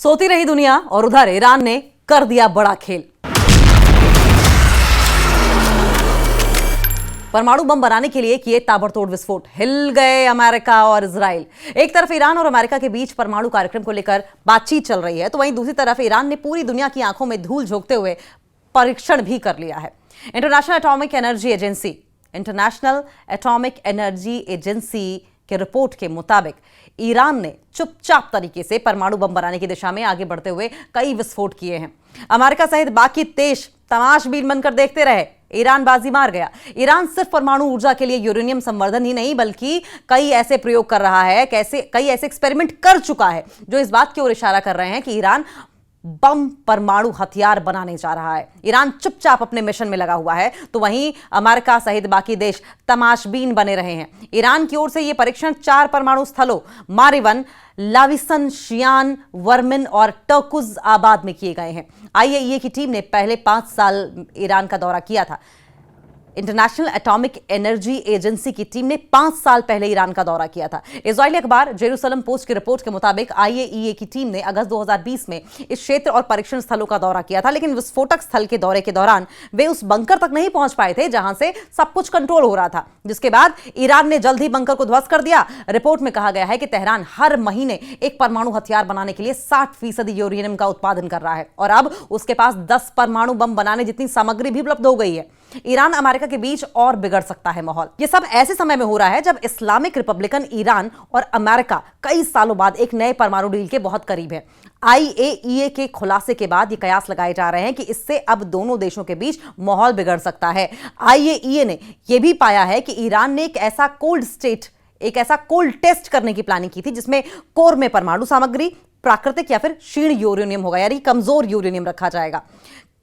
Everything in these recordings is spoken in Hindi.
सोती रही दुनिया और उधर ईरान ने कर दिया बड़ा खेल। परमाणु बम बनाने के लिए किए ताबड़तोड़ विस्फोट, हिल गए अमेरिका और इजराइल। एक तरफ ईरान और अमेरिका के बीच परमाणु कार्यक्रम को लेकर बातचीत चल रही है, तो वहीं दूसरी तरफ ईरान ने पूरी दुनिया की आंखों में धूल झोंकते हुए परीक्षण भी कर लिया है। इंटरनेशनल एटॉमिक एनर्जी एजेंसी के रिपोर्ट के मुताबिक ईरान ने चुपचाप तरीके से परमाणु बम बनाने की दिशा में आगे बढ़ते हुए कई विस्फोट किए हैं। अमेरिका सहित बाकी देश तमाशबीन बनकर देखते रहे, ईरान बाजी मार गया। ईरान सिर्फ परमाणु ऊर्जा के लिए यूरेनियम संवर्धन ही नहीं बल्कि कई ऐसे प्रयोग कर रहा है, कई ऐसे एक्सपेरिमेंट कर चुका है जो इस बात की ओर इशारा कर रहे हैं कि ईरान बम परमाणु हथियार बनाने जा रहा है। ईरान चुपचाप अपने मिशन में लगा हुआ है, तो वहीं अमेरिका सहित बाकी देश तमाशबीन बने रहे हैं। ईरान की ओर से यह परीक्षण 4 परमाणु स्थलों मारिवन, लाविसन, शियान, वर्मिन और टर्कुज आबाद में किए गए हैं। आईएईए की टीम ने पहले 5 साल ईरान का दौरा किया था। इंटरनेशनल एटॉमिक एनर्जी एजेंसी की टीम ने 5 साल पहले ईरान का दौरा किया था। इजरायली अखबार जेरूसलम पोस्ट की रिपोर्ट के मुताबिक आईएईए की टीम ने अगस्त 2020 में इस क्षेत्र और परीक्षण स्थलों का दौरा किया था, लेकिन विस्फोटक स्थल के दौरे के दौरान वे उस बंकर तक नहीं पहुंच पाए थे जहां से सब कुछ कंट्रोल हो रहा था, जिसके बाद ईरान ने जल्द ही बंकर को ध्वस्त कर दिया। रिपोर्ट में कहा गया है कि तेहरान हर महीने एक परमाणु हथियार बनाने के लिए 60% यूरेनियम का उत्पादन कर रहा है और अब उसके पास 10 परमाणु बम बनाने जितनी सामग्री भी उपलब्ध हो गई है। ईरान अमेरिका के बीच और बिगड़ सकता है माहौल। यह सब ऐसे समय में हो रहा है जब इस्लामिक रिपब्लिकन ईरान और अमेरिका कई सालों बाद एक नए परमाणु डील के बहुत करीब है। आईएईए के खुलासे के बाद ये कयास लगाए जा रहे हैं कि इससे अब दोनों देशों के बीच माहौल बिगड़ सकता है। आईएईए ने यह भी पाया है कि ईरान ने एक ऐसा कोल्ड टेस्ट करने की प्लानिंग की थी जिसमें कोर में परमाणु सामग्री, प्राकृतिक या फिर क्षीण यूरेनियम होगा, यानी कमजोर यूरेनियम रखा जाएगा,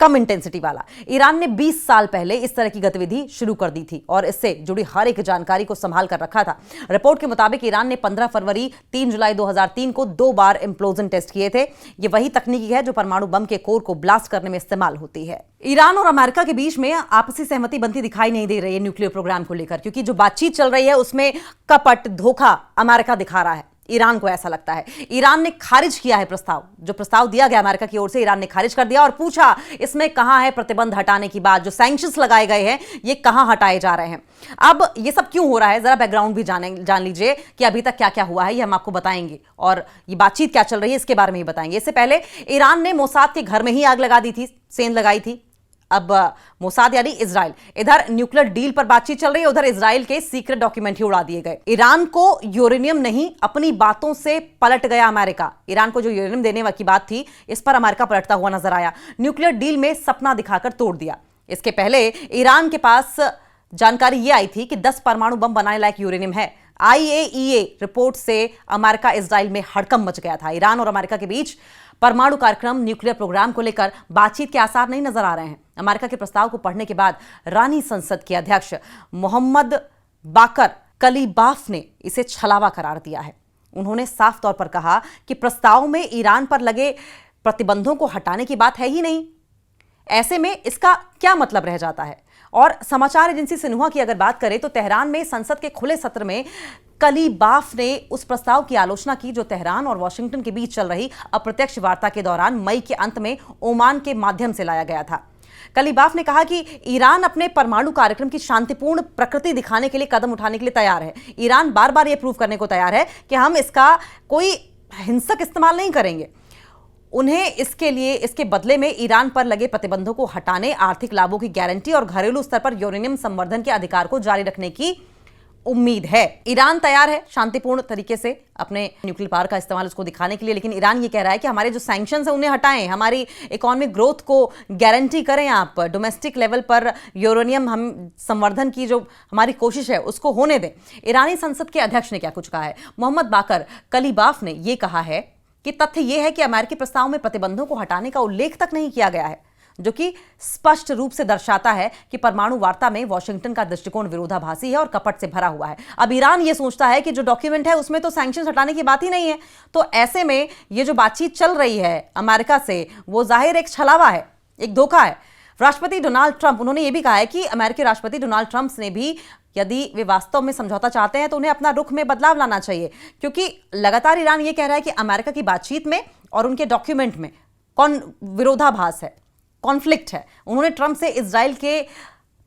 कम इंटेंसिटी वाला। ईरान ने 20 साल पहले इस तरह की गतिविधि शुरू कर दी थी और इससे जुड़ी हर एक जानकारी को संभाल कर रखा था। रिपोर्ट के मुताबिक ईरान ने 15 फरवरी, 3 जुलाई 2003 को 2 बार इंप्लोजन टेस्ट किए थे। ये वही तकनीकी है जो परमाणु बम के कोर को ब्लास्ट करने में इस्तेमाल होती है। ईरान और अमेरिका के बीच में आपसी सहमति बनती दिखाई नहीं दे रही है न्यूक्लियर प्रोग्राम को लेकर, क्योंकि जो बातचीत चल रही है उसमें कपट, धोखा अमेरिका दिखा रहा है। ईरान को ऐसा लगता है। ईरान ने खारिज किया है जो प्रस्ताव दिया गया अमेरिका की ओर से, ईरान ने खारिज कर दिया और पूछा इसमें कहां है प्रतिबंध हटाने की बात, जो सैंक्शंस लगाए गए हैं ये कहां हटाए जा रहे हैं। अब ये सब क्यों हो रहा है, जरा बैकग्राउंड भी जान लीजिए कि अभी तक क्या क्या हुआ है, ये हम आपको बताएंगे और ये बातचीत क्या चल रही है इसके बारे में ही बताएंगे। इससे पहले ईरान ने मोसाद के घर में ही आग लगा दी थी, सेंध लगाई थी। अब मोसाद यानी इजराइल, इधर न्यूक्लियर डील पर बातचीत चल रही है, उधर इजराइल के सीक्रेट डॉक्यूमेंट ही उड़ा दिए गए। ईरान को यूरेनियम नहीं, अपनी बातों से पलट गया अमेरिका। ईरान को जो यूरेनियम देने की बात थी इस पर अमेरिका पलटता हुआ नजर आया। न्यूक्लियर डील में सपना दिखाकर तोड़ दिया। इसके पहले ईरान के पास जानकारी यह आई थी कि 10 परमाणु बम बनाने लायक यूरेनियम है। आईएईए रिपोर्ट से अमेरिका इजराइल में हड़कंप मच गया था। ईरान और अमेरिका के बीच परमाणु कार्यक्रम, न्यूक्लियर प्रोग्राम को लेकर बातचीत के आसार नहीं नजर आ रहे हैं। अमेरिका के प्रस्ताव को पढ़ने के बाद रानी संसद के अध्यक्ष मोहम्मद बाकर कलीबाफ ने इसे छलावा करार दिया है। उन्होंने साफ तौर पर कहा कि प्रस्ताव में ईरान पर लगे प्रतिबंधों को हटाने की बात है ही नहीं। ऐसे में इसका क्या मतलब रह जाता है। और समाचार एजेंसी सिन्हुआ की अगर बात करें तो तेहरान में संसद के खुले सत्र में कलीबाफ ने उस प्रस्ताव की आलोचना की जो तेहरान और वॉशिंगटन के बीच चल रही अप्रत्यक्ष वार्ता के दौरान मई के अंत में ओमान के माध्यम से लाया गया था। कलीबाफ ने कहा कि ईरान अपने परमाणु कार्यक्रम की शांतिपूर्ण प्रकृति दिखाने के लिए कदम उठाने के लिए तैयार है। ईरान बार बार यह प्रूव करने को तैयार है कि हम इसका कोई हिंसक इस्तेमाल नहीं करेंगे। उन्हें इसके बदले में ईरान पर लगे प्रतिबंधों को हटाने, आर्थिक लाभों की गारंटी और घरेलू स्तर पर यूरेनियम संवर्धन के अधिकार को जारी रखने की उम्मीद है। ईरान तैयार है शांतिपूर्ण तरीके से अपने न्यूक्लियर पावर का इस्तेमाल उसको दिखाने के लिए, लेकिन ईरान ये कह रहा है कि हमारे जो सैंक्शंस है उन्हें हटाएं, हमारी इकोनॉमिक ग्रोथ को गारंटी करें, आप डोमेस्टिक लेवल पर यूरेनियम हम संवर्धन की जो हमारी कोशिश है उसको होने दें। ईरानी संसद के अध्यक्ष ने क्या कुछ कहा है। मोहम्मद बाकर कलीबाफ ने यह कहा है कि तथ्य यह है कि अमेरिकी प्रस्ताव में प्रतिबंधों को हटाने का उल्लेख तक नहीं किया गया है, जो कि स्पष्ट रूप से दर्शाता है कि परमाणु वार्ता में वॉशिंगटन का दृष्टिकोण विरोधाभासी है और कपट से भरा हुआ है। अब ईरान ये सोचता है कि जो डॉक्यूमेंट है उसमें तो सैंक्शंस हटाने की बात ही नहीं है, तो ऐसे में ये जो बातचीत चल रही है अमेरिका से वो जाहिर एक छलावा है, एक धोखा है। राष्ट्रपति डोनाल्ड ट्रंप, उन्होंने ये भी कहा है कि अमेरिकी राष्ट्रपति डोनाल्ड ट्रंप ने भी यदि वे वास्तव में समझौता चाहते हैं तो उन्हें अपना रुख में बदलाव लाना चाहिए, क्योंकि लगातार ईरान यह कह रहा है कि अमेरिका की बातचीत में और उनके डॉक्यूमेंट में कौन विरोधाभास है, कॉन्फ्लिक्ट है। उन्होंने ट्रंप से इजराइल के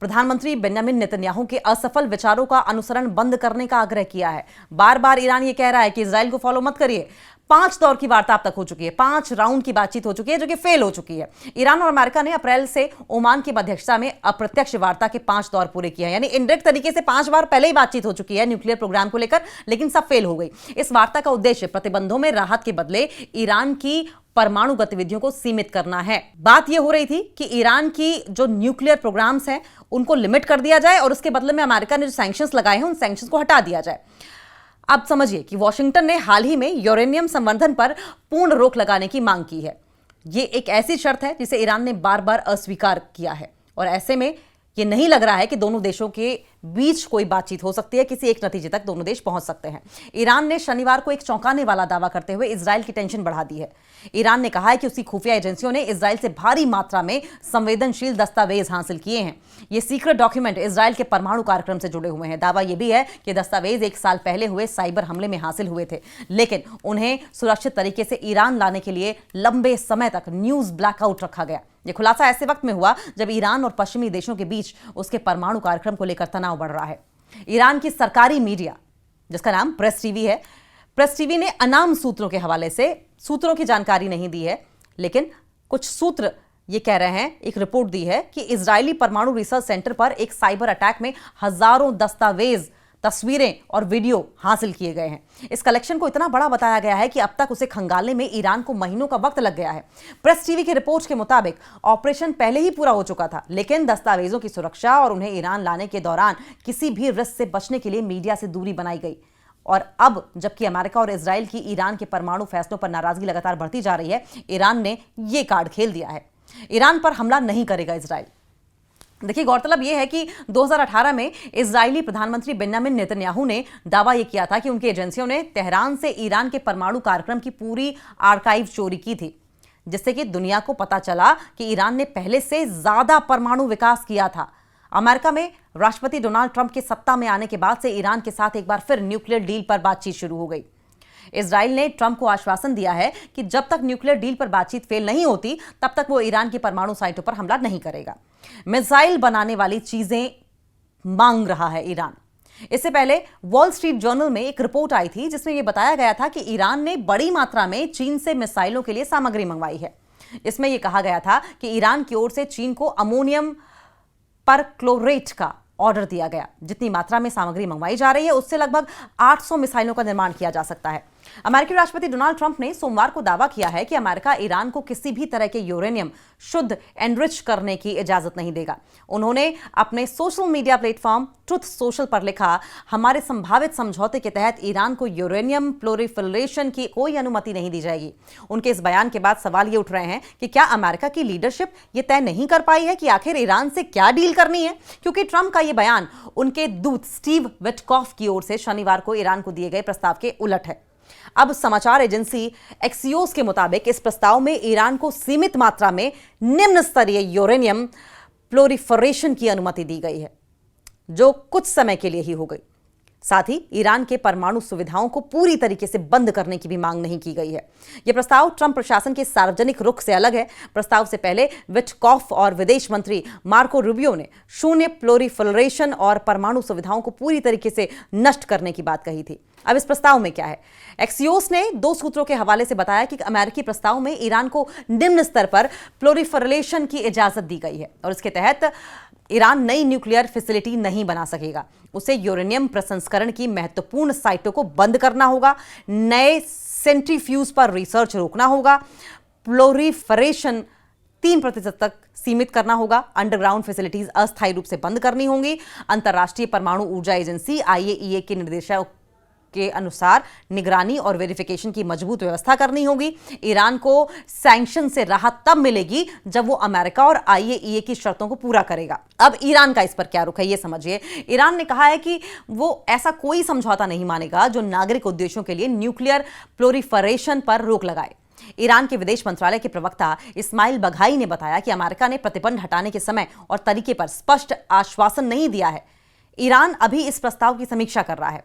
प्रधानमंत्री बेंजामिन नेतन्याहू के असफल विचारों का अनुसरण बंद करने का आग्रह किया है। बार बार ईरान ये कह रहा है कि इजराइल को फॉलो मत करिए। 5 दौर की वार्ता अब तक हो चुकी है, 5 राउंड की बातचीत हो चुकी है जो कि फेल हो चुकी है। ईरान और अमेरिका ने अप्रैल से ओमान की मध्यक्षता में अप्रत्यक्ष वार्ता के 5 दौर पूरे किए हैं, यानी इनडायरेक्ट तरीके से 5 बार पहले ही बातचीत हो चुकी है न्यूक्लियर प्रोग्राम को लेकर, लेकिन सब फेल हो गई। इस वार्ता का उद्देश्य प्रतिबंधों में राहत के बदले ईरान की परमाणु गतिविधियों को सीमित करना है। बात यह हो रही थी कि ईरान की जो न्यूक्लियर प्रोग्राम्स हैं उनको लिमिट कर दिया जाए और उसके बदले में अमेरिका ने जो सैंक्शंस लगाए हैं उन सैंक्शंस को हटा दिया जाए। अब समझिए कि वॉशिंगटन ने हाल ही में यूरेनियम संवर्धन पर पूर्ण रोक लगाने की मांग की है। यह एक ऐसी शर्त है जिसे ईरान ने बार बार अस्वीकार किया है और ऐसे में यह नहीं लग रहा है कि दोनों देशों के बीच कोई बातचीत हो सकती है, किसी एक नतीजे तक दोनों देश पहुंच सकते हैं। ईरान ने शनिवार को एक चौंकाने वाला दावा करते हुए इजराइल की टेंशन बढ़ा दी है। ईरान ने कहा है कि उसकी खुफिया एजेंसियों ने इजराइल से भारी मात्रा में संवेदनशील दस्तावेज हासिल किए हैं। ये सीक्रेट डॉक्यूमेंट इजराइल के परमाणु कार्यक्रम से जुड़े हुए हैं। दावा यह भी है कि दस्तावेज 1 साल पहले हुए साइबर हमले में हासिल हुए थे, लेकिन उन्हें सुरक्षित तरीके से ईरान लाने के लिए लंबे समय तक न्यूज ब्लैकआउट रखा गया। यह खुलासा ऐसे वक्त में हुआ जब ईरान और पश्चिमी देशों के बीच उसके परमाणु कार्यक्रम को लेकर तनाव बढ़ रहा है। ईरान की सरकारी मीडिया, जिसका नाम प्रेस टीवी है, प्रेस टीवी ने अनाम सूत्रों के हवाले से, सूत्रों की जानकारी नहीं दी है, लेकिन कुछ सूत्र ये कह रहे हैं, एक रिपोर्ट दी है कि इजरायली परमाणु रिसर्च सेंटर पर एक साइबर अटैक में हजारों दस्तावेज, तस्वीरें और वीडियो हासिल किए गए हैं। इस कलेक्शन को इतना बड़ा बताया गया है कि अब तक उसे खंगालने में ईरान को महीनों का वक्त लग गया है। प्रेस टीवी की रिपोर्ट के मुताबिक ऑपरेशन पहले ही पूरा हो चुका था, लेकिन दस्तावेजों की सुरक्षा और उन्हें ईरान लाने के दौरान किसी भी रिस्क से बचने के लिए मीडिया से दूरी बनाई गई। और अब जबकि अमेरिका और इजराइल की ईरान के परमाणु फैसलों पर नाराजगी लगातार बढ़ती जा रही है, ईरान ने यह कार्ड खेल दिया है। ईरान पर हमला नहीं करेगा इजराइल। देखिए, गौरतलब यह है कि 2018 में इजरायली प्रधानमंत्री बेंजामिन नेतन्याहू ने दावा यह किया था कि उनकी एजेंसियों ने तेहरान से ईरान के परमाणु कार्यक्रम की पूरी आर्काइव चोरी की थी, जिससे कि दुनिया को पता चला कि ईरान ने पहले से ज्यादा परमाणु विकास किया था। अमेरिका में राष्ट्रपति डोनाल्ड ट्रंप के सत्ता में आने के बाद से ईरान के साथ एक बार फिर न्यूक्लियर डील पर बातचीत शुरू हो गई। इजराइल ने ट्रंप को आश्वासन दिया है कि जब तक न्यूक्लियर डील पर बातचीत फेल नहीं होती तब तक वो ईरान की परमाणु साइटों पर हमला नहीं करेगा। मिसाइल बनाने वाली चीजें मांग रहा है ईरान। इससे पहले वॉल स्ट्रीट जर्नल में एक रिपोर्ट आई थी जिसमें यह बताया गया था कि ईरान ने बड़ी मात्रा में चीन से मिसाइलों के लिए सामग्री मंगवाई है। इसमें यह कहा गया था कि ईरान की ओर से चीन को अमोनियम परक्लोरेट का ऑर्डर दिया गया। जितनी मात्रा में सामग्री मंगवाई जा रही है उससे लगभग 800 मिसाइलों का निर्माण किया जा सकता है। अमेरिकी राष्ट्रपति डोनाल्ड ट्रंप ने सोमवार को दावा किया है कि अमेरिका ईरान को किसी भी तरह के यूरेनियम शुद्ध एनरिच करने की इजाजत नहीं देगा। उन्होंने अपने social media platform truth social पर लिखा, हमारे संभावित समझौते के तहत ईरान को यूरेनियम प्लोरिफरेशन की कोई अनुमति नहीं दी जाएगी। उनके इस बयान के बाद सवाल ये उठ रहे हैं कि क्या अमेरिका की लीडरशिप ये तय नहीं कर पाई है कि आखिर ईरान से क्या डील करनी है, क्योंकि ट्रंप का ये बयान उनके दूत स्टीव विटकॉफ की ओर से शनिवार को ईरान को दिए गए प्रस्ताव के उलट है। अब समाचार एजेंसी एक्सियोस के मुताबिक इस प्रस्ताव में ईरान को सीमित मात्रा में निम्न स्तरीय यूरेनियम प्लोरिफरेशन की अनुमति दी गई है, जो कुछ समय के लिए ही हो गई। साथ ही ईरान के परमाणु सुविधाओं को पूरी तरीके से बंद करने की भी मांग नहीं की गई है। यह प्रस्ताव ट्रंप प्रशासन के सार्वजनिक रुख से अलग है। प्रस्ताव से पहले विटकॉफ और विदेश मंत्री मार्को रूबियो ने शून्य प्लोरिफरेशन और परमाणु सुविधाओं को पूरी तरीके से नष्ट करने की बात कही थी। अब इस प्रस्ताव में क्या है? एक्सियोस ने 2 सूत्रों के हवाले से बताया कि अमेरिकी प्रस्ताव में ईरान को निम्न स्तर पर प्लोरिफरेशन की इजाजत दी गई है और इसके तहत ईरान नई न्यूक्लियर फैसिलिटी नहीं बना सकेगा। उसे यूरेनियम प्रसंस्करण की महत्वपूर्ण साइटों को बंद करना होगा, नए सेंट्रीफ्यूज पर रिसर्च रोकना होगा, प्लोरिफरेशन 3% तक सीमित करना होगा, अंडरग्राउंड फैसिलिटीज अस्थायी रूप से बंद करनी होंगी। अंतर्राष्ट्रीय परमाणु ऊर्जा एजेंसी IAEA के निर्देशक के अनुसार निगरानी और वेरिफिकेशन की मजबूत व्यवस्था करनी होगी। ईरान को सैंक्शन से राहत तब मिलेगी जब वो अमेरिका और IAEA की शर्तों को पूरा करेगा। अब ईरान का इस पर क्या रुख है, ये समझिए। ईरान ने कहा है कि वो ऐसा कोई समझौता नहीं मानेगा जो नागरिक उद्देश्यों के लिए न्यूक्लियर प्लोरिफरेशन पर रोक लगाए। ईरान के विदेश मंत्रालय के प्रवक्ता इस्माइल बघाई ने बताया कि अमेरिका ने प्रतिबंध हटाने के समय और तरीके पर स्पष्ट आश्वासन नहीं दिया है। ईरान अभी इस प्रस्ताव की समीक्षा कर रहा है।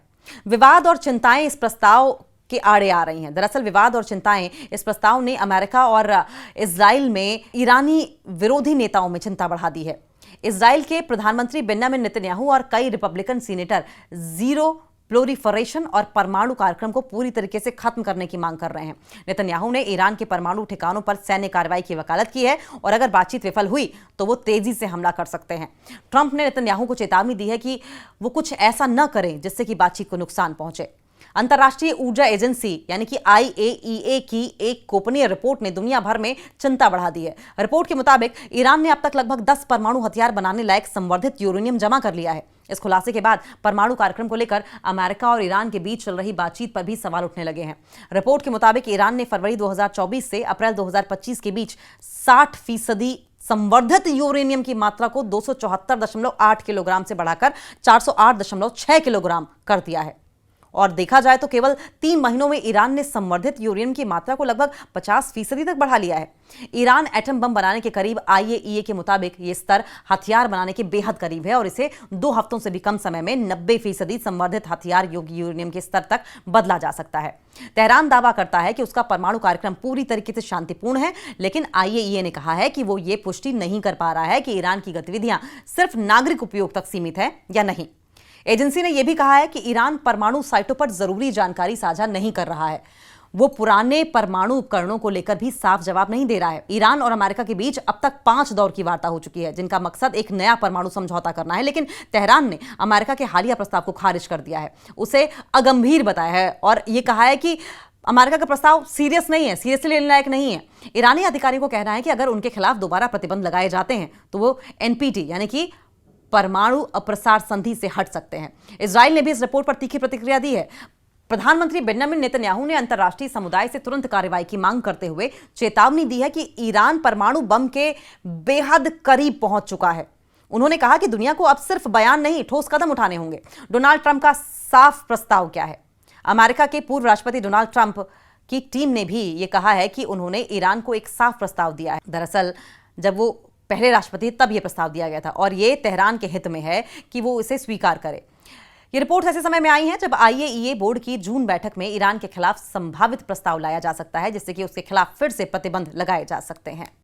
विवाद और चिंताएं इस प्रस्ताव के आड़े आ रही हैं। दरअसल विवाद और चिंताएं इस प्रस्ताव ने अमेरिका और इजराइल में ईरानी विरोधी नेताओं में चिंता बढ़ा दी है। इजराइल के प्रधानमंत्री बेंजामिन नेतन्याहू और कई रिपब्लिकन सीनेटर जीरो प्रोलिफरेशन और परमाणु कार्यक्रम को पूरी तरीके से खत्म करने की मांग कर रहे हैं। नेतन्याहू ने ईरान के परमाणु ठिकानों पर सैन्य कार्रवाई की वकालत की है और अगर बातचीत विफल हुई तो वो तेजी से हमला कर सकते हैं। ट्रंप ने नेतन्याहू को चेतावनी दी है कि वो कुछ ऐसा न करें जिससे कि बातचीत को नुकसान पहुंचे। अंतर्राष्ट्रीय ऊर्जा एजेंसी यानी कि IAEA की एक गोपनीय रिपोर्ट ने दुनिया भर में चिंता बढ़ा दी है। रिपोर्ट के मुताबिक ईरान ने अब तक लगभग 10 परमाणु हथियार बनाने लायक संवर्धित यूरेनियम जमा कर लिया है। इस खुलासे के बाद परमाणु कार्यक्रम को लेकर अमेरिका और ईरान के बीच चल रही बातचीत पर भी सवाल उठने लगे हैं। रिपोर्ट के मुताबिक ईरान ने फरवरी 2024 से अप्रैल 2025 के बीच 60% संवर्धित यूरेनियम की मात्रा को 274.8 किलोग्राम से बढ़ाकर 408.6 किलोग्राम कर दिया है। और देखा जाए तो केवल 3 महीनों में ईरान ने संवर्धित यूरेनियम की मात्रा को लगभग 50% तक बढ़ा लिया है। ईरान एटम बम बनाने के करीब IAEA के मुताबिक यह स्तर हथियार बनाने के बेहद करीब है और इसे 2 हफ्तों से भी कम समय में 90% संवर्धित हथियार योग्य यूरेनियम के स्तर तक बदला जा सकता है। तेहरान दावा करता है कि उसका परमाणु कार्यक्रम पूरी तरीके से शांतिपूर्ण है, लेकिन IAEA ने कहा है कि वो ये पुष्टि नहीं कर पा रहा है कि ईरान की गतिविधियां सिर्फ नागरिक उपयोग तक सीमित है या नहीं। एजेंसी ने यह भी कहा है कि ईरान परमाणु साइटों पर जरूरी जानकारी साझा नहीं कर रहा है। वो पुराने परमाणु उपकरणों को लेकर भी साफ जवाब नहीं दे रहा है। ईरान और अमेरिका के बीच अब तक 5 दौर की वार्ता हो चुकी है, जिनका मकसद एक नया परमाणु समझौता करना है, लेकिन तेहरान ने अमेरिका के हालिया प्रस्ताव को खारिज कर दिया है, उसे अगंभीर बताया है और यह कहा है कि अमेरिका का प्रस्ताव सीरियस नहीं है, सीरियसली लेने लायक नहीं है। ईरानी अधिकारियों को कहना है कि अगर उनके खिलाफ दोबारा प्रतिबंध लगाए जाते हैं तो वो NPT यानी कि परमाणु अप्रसार संधि से हट सकते हैं। इजराइल ने भी इस रिपोर्ट पर तीखी प्रतिक्रिया दी है। प्रधानमंत्री बेंजामिन नेतन्याहू ने अंतर्राष्ट्रीय समुदाय से तुरंत कार्रवाई की मांग करते हुए चेतावनी दी है कि ईरान परमाणु बम के बेहद करीब पहुंच चुका है। उन्होंने कहा कि दुनिया को अब सिर्फ बयान नहीं, ठोस कदम उठाने होंगे। डोनाल्ड ट्रंप का साफ प्रस्ताव क्या है? अमेरिका के पूर्व राष्ट्रपति डोनाल्ड ट्रंप की टीम ने भी यह कहा है कि उन्होंने ईरान को एक साफ प्रस्ताव दिया है। दरअसल जब वो पहले राष्ट्रपति तब यह प्रस्ताव दिया गया था और यह तेहरान के हित में है कि वो इसे स्वीकार करे। ये रिपोर्ट ऐसे समय में आई है जब IAEA बोर्ड की जून बैठक में ईरान के खिलाफ संभावित प्रस्ताव लाया जा सकता है, जिससे कि उसके खिलाफ फिर से प्रतिबंध लगाए जा सकते हैं।